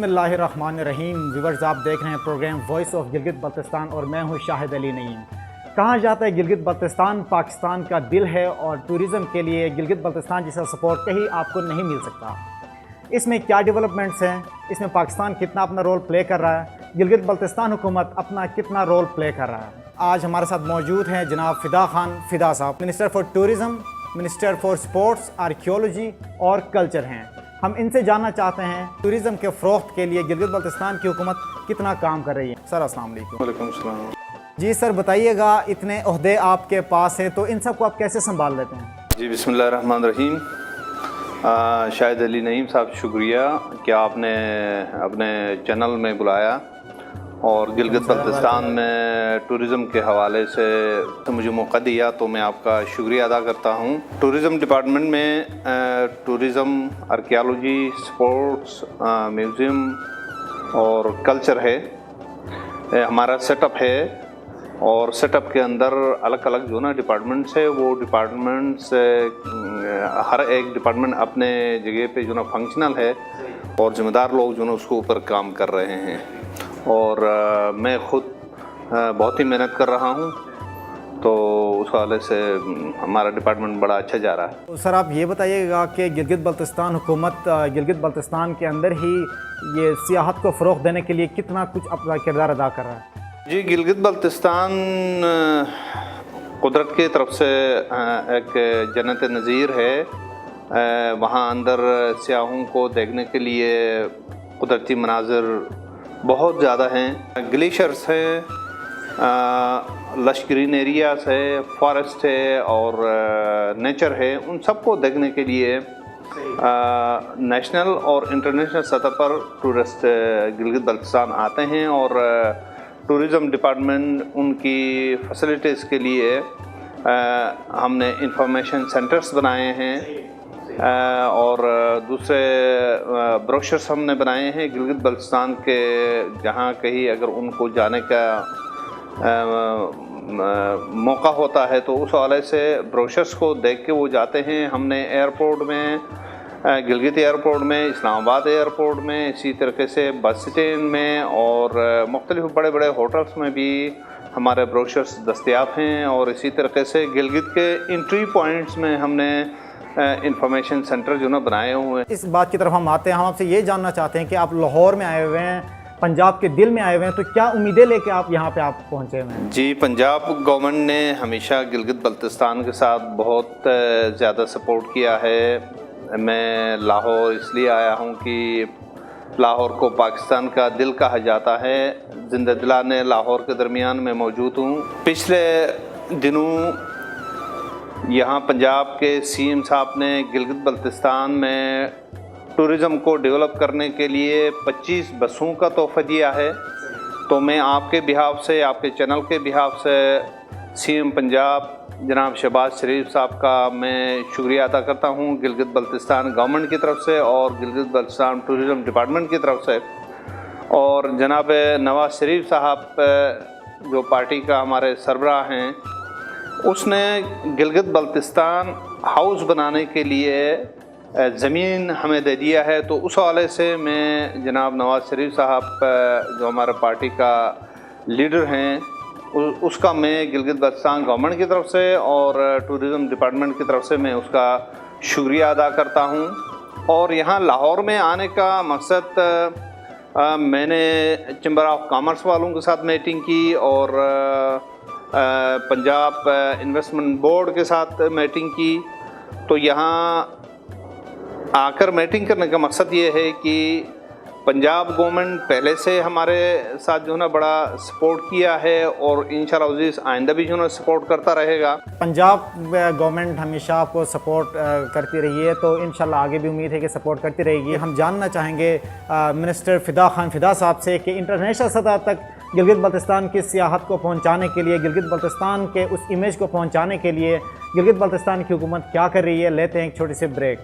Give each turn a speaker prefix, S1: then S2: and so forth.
S1: बिस्मिल्लाहिर्रहमानिर्रहीम। व्यूअर्स, आप देख रहे हैं programme voice of Gilgit Baltistan और मैं हूं शाहिद अली नईम। कहा जाता है गिलगित बल्तिस्तान पाकिस्तान का दिल है और टूरिज़म के लिए गिलगित बल्तिस्तान जैसा सपोर्ट कहीं आपको नहीं मिल सकता। इसमें क्या डेवलपमेंट्स हैं, इसमें पाकिस्तान कितना अपना रोल प्ले कर रहा है, गिलगित बल्तिस्तान हुकूमत अपना कितना रोल प्ले कर रहा है। आज हमारे साथ मौजूद हैं जनाब फ़िदा खान फ़िदा साहब, minister for tourism, minister for sports, archaeology और कल्चर हैं। हम इनसे जानना चाहते हैं टूरिज़म के फ़रोख्त के लिए गिलगित बल्तिस्तान की हुकूमत कितना काम कर रही है। सर अस्सलाम वालेकुम।
S2: वालेकुम सलाम।
S1: जी सर, बताइएगा, इतने ओहदे आपके पास हैं तो इन सब को आप कैसे संभाल लेते हैं?
S2: जी बिस्मिल्लाहिर्रहमानिर्रहीम। शाहिद अली नईम साहब, शुक्रिया कि आपने अपने चैनल में बुलाया और गिलगित बल्तिस्तान में टूरिज़म के हवाले से मुझे मौका दिया, तो मैं आपका शुक्रिया अदा करता हूँ। टूरिज़म डिपार्टमेंट में टूरिज़म, आर्कियोलॉजी, स्पोर्ट्स, म्यूज़ियम और कल्चर है, हमारा सेटअप है। और सेटअप के अंदर अलग अलग जो ना डिपार्टमेंट्स है, वो डिपार्टमेंट्स हर एक डिपार्टमेंट अपने जगह पे जो ना फंक्शनल है और ज़िम्मेदार लोग जो ना उसके ऊपर काम कर रहे हैं। और मैं ख़ुद बहुत ही मेहनत कर रहा हूँ, तो उस हवाले से हमारा डिपार्टमेंट बड़ा अच्छा जा रहा है।
S1: तो सर आप ये बताइएगा कि गिलगित बल्तिस्तान हुकूमत गिलगित बल्तिस्तान के अंदर ही ये सियाहत को फ़रोग़ देने के लिए कितना कुछ अपना किरदार अदा कर रहा है?
S2: जी, गिलगित बल्तिस्तान कुदरत की तरफ से एक जन्नत नज़ीर है। वहाँ अंदर सियाहों को देखने के लिए कुदरती मनाज़र बहुत ज़्यादा हैं। ग्लेशियर्स हैं, लश ग्रीन एरियाज़ है, फॉरेस्ट है और नेचर है। उन सबको देखने के लिए नेशनल और इंटरनेशनल सतह पर टूरिस्ट गिलगित बल्तिस्तान आते हैं। और टूरिज़म डिपार्टमेंट उनकी फैसिलिटीज़ के लिए हमने इंफॉर्मेशन सेंटर्स बनाए हैं और दूसरे ब्रोशर्स हमने बनाए हैं गिलगित बल्तिस्तान के, जहाँ कहीं अगर उनको जाने का मौका होता है तो उस हवाले से ब्रोशर्स को देख के वो जाते हैं। हमने एयरपोर्ट में, गिलगित एयरपोर्ट में, इस्लामाबाद एयरपोर्ट में, इसी तरीके से बस स्टैंड में और मुख्तलिफ बड़े बड़े होटल्स में भी हमारे ब्रोशर्स दस्तयाब हैं। और इसी तरीके से गिलगित के एंट्री पॉइंट्स में हमने इंफॉर्मेशन सेंटर जो ना बनाए हुए हैं।
S1: इस बात की तरफ हम आते हैं, हम आपसे ये जानना चाहते हैं कि आप लाहौर में आए हुए हैं, पंजाब के दिल में आए हुए हैं, तो क्या उम्मीदें लेके आप यहाँ पे आप पहुँचे हुए हैं?
S2: जी, पंजाब गवर्नमेंट ने हमेशा गिलगित बल्तिस्तान के साथ बहुत ज़्यादा सपोर्ट किया है। मैं लाहौर इसलिए आया हूँ कि लाहौर को पाकिस्तान का दिल कहा जाता है। ज़िंदा दिलाने लाहौर के दरमियान में मौजूद हूँ। पिछले दिनों यहाँ पंजाब के सीएम साहब ने गिलगित बल्तिस्तान में टूरिज़म को डेवलप करने के लिए 25 बसों का तोहफ़ा दिया है। तो मैं आपके बिहाफ से, आपके चैनल के बिहाफ से सीएम पंजाब जनाब शहबाज शरीफ साहब का मैं शुक्रिया अदा करता हूँ, गिलगित बल्तिस्तान गवर्नमेंट की तरफ से और गिलगित बल्तिस्तान टूरिज़म डिपार्टमेंट की तरफ से। और जनाब नवाज शरीफ साहब जो पार्टी का हमारे सरबराह हैं, उसने गिलगित बल्तिस्तान हाउस बनाने के लिए ज़मीन हमें दे दिया है। तो उस हवाले से मैं जनाब नवाज शरीफ साहब जो हमारे पार्टी का लीडर हैं, उसका मैं गिलगित बल्तिस्तान गवर्नमेंट की तरफ से और टूरिज़म डिपार्टमेंट की तरफ से मैं उसका शुक्रिया अदा करता हूँ। और यहाँ लाहौर में आने का मकसद, मैंने चैम्बर ऑफ कॉमर्स वालों के साथ मीटिंग की और पंजाब इन्वेस्टमेंट बोर्ड के साथ मीटिंग की। तो यहाँ आकर मीटिंग करने का मकसद ये है कि पंजाब गवर्नमेंट पहले से हमारे साथ जो है ना बड़ा सपोर्ट किया है और इंशाअल्लाह अज़ीज़ आइंदा भी जो है सपोर्ट करता रहेगा।
S1: पंजाब गवर्नमेंट हमेशा आपको सपोर्ट करती रही है, तो इंशाल्लाह आगे भी उम्मीद है कि सपोर्ट करती रहेगी। हम जानना चाहेंगे मिनिस्टर फ़िदा खान फ़िदा साहब से कि इंटरनेशनल सतह तक गिलगित बल्तिस्तान की सियाहत को पहुँचाने के लिए, गिलगित बल्तिस्तान के उस इमेज को पहुँचाने के लिए गिलगित बल्तिस्तान की हुकूमत क्या कर रही है। लेते हैं एक छोटी सी ब्रेक।